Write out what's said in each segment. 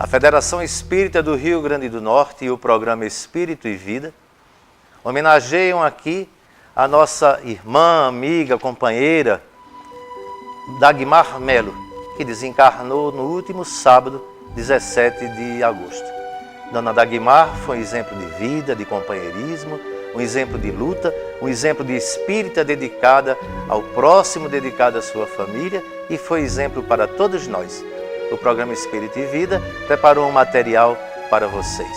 A Federação Espírita do Rio Grande do Norte e o programa Espírito e Vida homenageiam aqui a nossa irmã, amiga, companheira, Dagmar Melo, que desencarnou no último sábado, 17 de agosto. Dona Dagmar foi um exemplo de vida, de companheirismo, um exemplo de luta, um exemplo de espírita dedicada ao próximo, dedicada à sua família, e foi exemplo para todos nós. O programa Espírito e Vida preparou um material para vocês.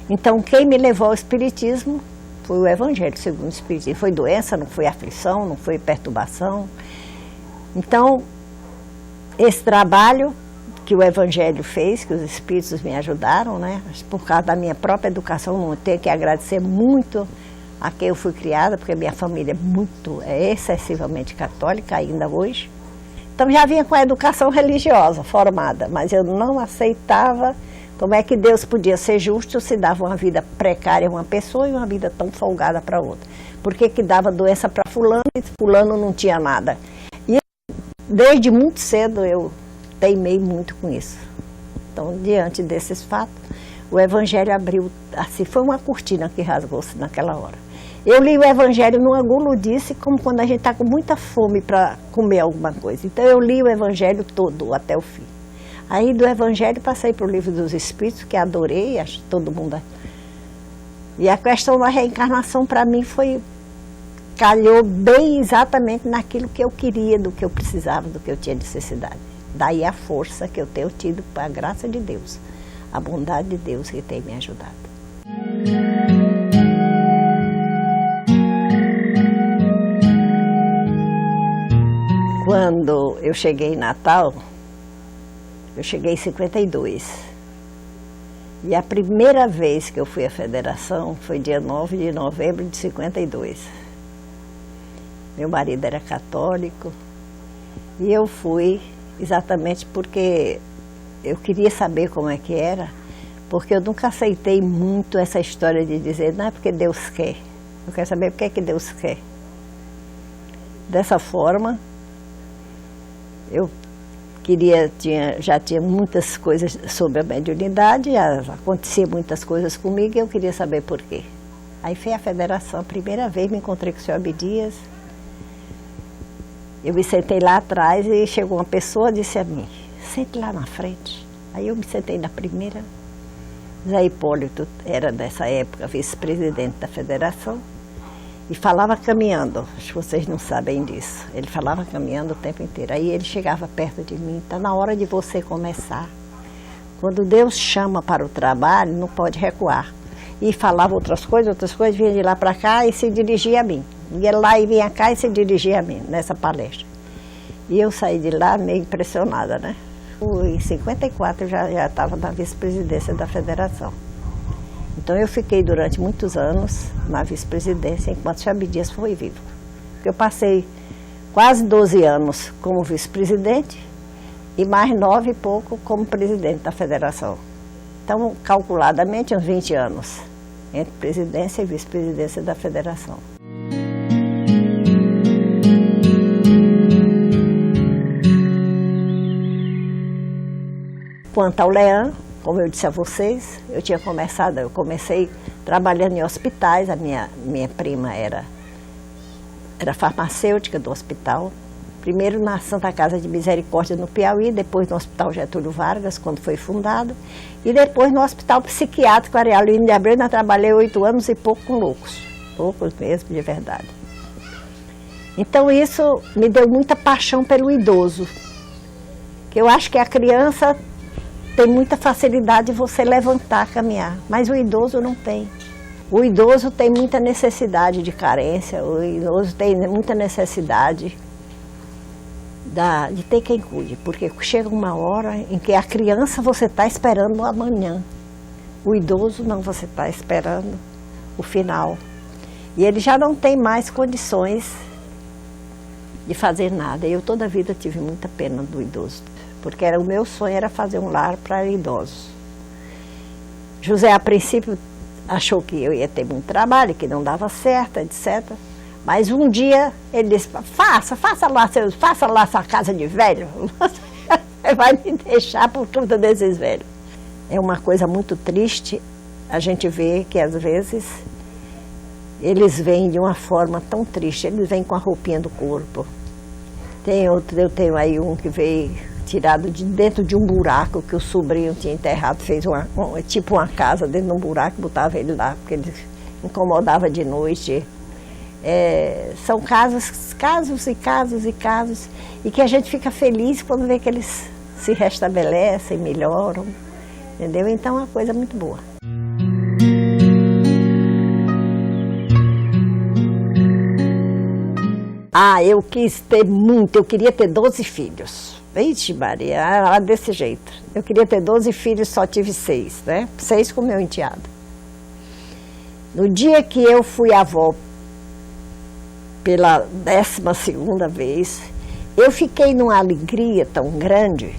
Então, quem me levou ao Espiritismo foi o Evangelho segundo o Espiritismo. Foi doença, não foi aflição, não foi perturbação. Então, esse trabalho que o Evangelho fez, que os Espíritos me ajudaram, né? Por causa da minha própria educação, não tenho que agradecer muito a quem eu fui criada, porque minha família é excessivamente católica ainda hoje. Então, já vinha com a educação religiosa formada, mas eu não aceitava como é que Deus podia ser justo se dava uma vida precária a uma pessoa e uma vida tão folgada para outra. Por que que dava doença para fulano e fulano não tinha nada? E desde muito cedo eu teimei muito com isso. Então, diante desses fatos, o Evangelho abriu, assim, foi uma cortina que rasgou-se naquela hora. Eu li o Evangelho numa guludice, como quando a gente está com muita fome para comer alguma coisa. Então, eu li o Evangelho todo, até o fim. Aí do Evangelho passei para o Livro dos Espíritos, que adorei, acho que todo mundo. E a questão da reencarnação para mim calhou bem exatamente naquilo que eu queria, do que eu precisava, do que eu tinha necessidade. Daí a força que eu tenho tido para a graça de Deus, a bondade de Deus que tem me ajudado. Quando eu cheguei em Natal, eu cheguei em 52. E a primeira vez que eu fui à Federação foi dia 9 de novembro de 52. Meu marido era católico e eu fui exatamente porque eu queria saber como é que era, porque eu nunca aceitei muito essa história de dizer, não é porque Deus quer. Eu quero saber por que é que Deus quer. Dessa forma, eu já tinha muitas coisas sobre a mediunidade, acontecia muitas coisas comigo e eu queria saber por quê. Aí foi a Federação, a primeira vez me encontrei com o senhor Abdias. Eu me sentei lá atrás e chegou uma pessoa e disse a mim, sente lá na frente. Aí eu me sentei na primeira. Zé Hipólito era nessa época vice-presidente da Federação e falava caminhando, acho que vocês não sabem disso. Ele falava caminhando o tempo inteiro. Aí ele chegava perto de mim, está na hora de você começar. Quando Deus chama para o trabalho, não pode recuar. E falava outras coisas, vinha de lá para cá e se dirigia a mim. Ia lá e vinha cá e se dirigia a mim, nessa palestra. E eu saí de lá meio impressionada, né? Em 54 eu já estava na vice-presidência da Federação. Então eu fiquei durante muitos anos na vice-presidência, enquanto o senhor Abdias foi vivo. Eu passei quase 12 anos como vice-presidente e mais 9 e pouco como presidente da Federação. Então, calculadamente, uns 20 anos entre presidência e vice-presidência da Federação. Quanto ao Leão, como eu disse a vocês, eu comecei trabalhando em hospitais. A minha prima era farmacêutica do hospital. Primeiro na Santa Casa de Misericórdia, no Piauí, depois no Hospital Getúlio Vargas, quando foi fundado, e depois no Hospital Psiquiátrico Arealino de Abreu. Eu trabalhei 8 anos e pouco com loucos, poucos mesmo, de verdade. Então isso me deu muita paixão pelo idoso, que eu acho que a criança tem muita facilidade de você levantar, caminhar, mas o idoso não tem. O idoso tem muita necessidade de carência, o idoso tem muita necessidade de ter quem cuide, porque chega uma hora em que a criança você está esperando o amanhã, o idoso não, você está esperando o final. E ele já não tem mais condições de fazer nada. Eu toda a vida tive muita pena do idoso, porque o meu sonho era fazer um lar para idosos. José, a princípio, achou que eu ia ter muito trabalho, que não dava certo, etc. Mas um dia ele disse, faça lá sua casa de velho. Você vai me deixar por conta desses velhos. É uma coisa muito triste a gente ver que às vezes eles vêm de uma forma tão triste, eles vêm com a roupinha do corpo. Eu tenho aí um que veio tirado de dentro de um buraco que o sobrinho tinha enterrado, fez tipo uma casa dentro de um buraco, botava ele lá, porque ele incomodava de noite. São casos e casos, e que a gente fica feliz quando vê que eles se restabelecem, melhoram, entendeu? Então é uma coisa muito boa. Eu quis ter muito, eu queria ter 12 filhos. Vixe Maria, desse jeito. Eu queria ter 12 filhos, só tive 6, né? 6 com meu enteado. No dia que eu fui avó, pela 12ª vez, eu fiquei numa alegria tão grande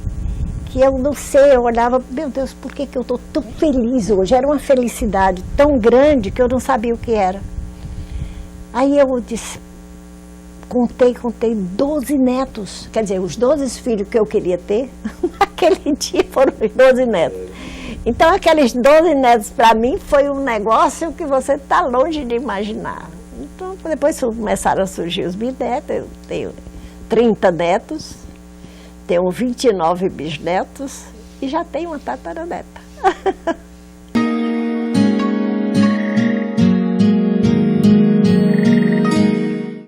que eu não sei, eu olhava, meu Deus, por que eu estou tão feliz hoje? Era uma felicidade tão grande que eu não sabia o que era. Aí eu disse, contei 12 netos, quer dizer, os 12 filhos que eu queria ter, naquele dia foram os 12 netos. Então aqueles 12 netos para mim foi um negócio que você está longe de imaginar. Então depois começaram a surgir os bisnetos, eu tenho 30 netos, tenho 29 bisnetos e já tenho uma tataraneta.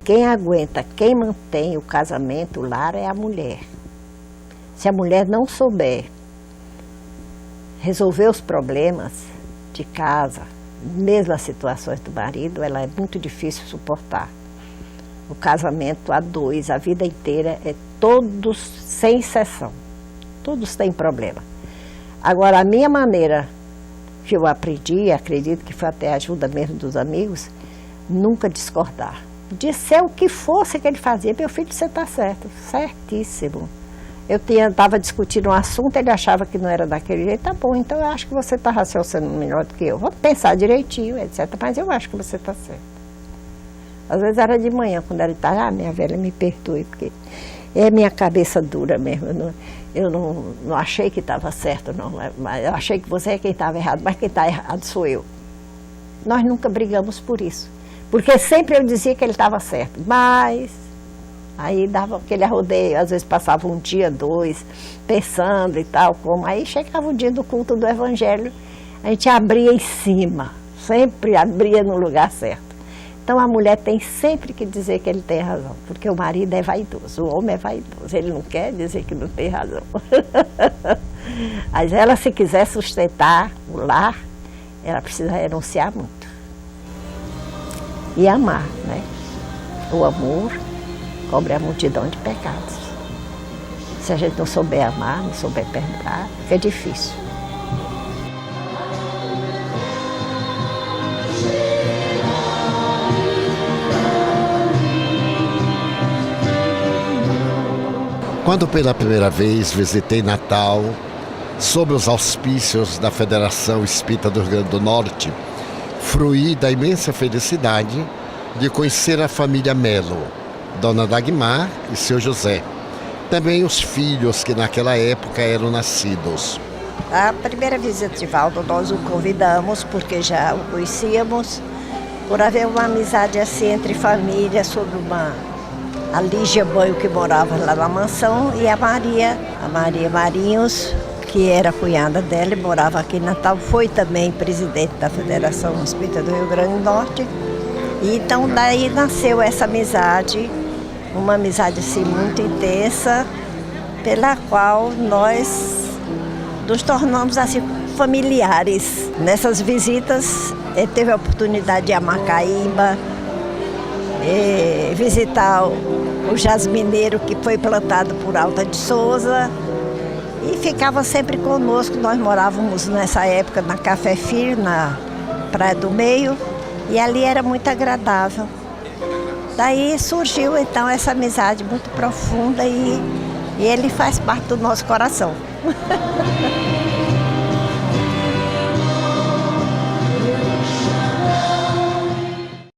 Quem aguenta, quem mantém o casamento, o lar é a mulher. Se a mulher não souber resolver os problemas de casa, mesmo as situações do marido, ela é muito difícil suportar. O casamento a 2, a vida inteira, todos, sem exceção. Todos têm problema. Agora, a minha maneira que eu aprendi, acredito que foi até a ajuda mesmo dos amigos, nunca discordar. De ser o que fosse que ele fazia, meu filho, você está certo, certíssimo. Eu estava discutindo um assunto, ele achava que não era daquele jeito, tá bom, então eu acho que você está raciocinando melhor do que eu. Vou pensar direitinho, etc, mas eu acho que você está certo. Às vezes era de manhã, quando ele estava, minha velha, me perdoe, porque é minha cabeça dura mesmo. Eu não achei que estava certo, não, mas eu achei que você é quem estava errado, mas quem está errado sou eu. Nós nunca brigamos por isso. Porque sempre eu dizia que ele estava certo, mas aí dava aquele arrodeio, às vezes passava um dia, 2, pensando e tal, como. Aí chegava o dia do culto do Evangelho, a gente abria em cima, sempre abria no lugar certo. Então a mulher tem sempre que dizer que ele tem razão, porque o marido é vaidoso, o homem é vaidoso, ele não quer dizer que não tem razão. Mas ela, se quiser sustentar o lar, ela precisa renunciar muito. E amar, né? O amor cobre a multidão de pecados. Se a gente não souber amar, não souber perdoar, fica difícil. Quando pela primeira vez visitei Natal, sob os auspícios da Federação Espírita do Rio Grande do Norte, fruí da imensa felicidade de conhecer a família Melo, Dona Dagmar e seu José. Também os filhos que naquela época eram nascidos. A primeira visita de Valdo nós o convidamos porque já o conhecíamos, por haver uma amizade assim entre famílias, sobre a Lígia Banho, que morava lá na mansão, e a Maria Marinhos, que era cunhada dela e morava aqui em Natal, foi também presidente da Federação Espírita do Rio Grande do Norte. E então daí nasceu essa amizade, uma amizade assim muito intensa, pela qual nós nos tornamos assim familiares. Nessas visitas, ele teve a oportunidade de ir a Macaíba, visitar o jasmineiro que foi plantado por Alta de Souza, e ficava sempre conosco. Nós morávamos nessa época na Café Filho, na Praia do Meio, e ali era muito agradável. Daí surgiu então essa amizade muito profunda e ele faz parte do nosso coração.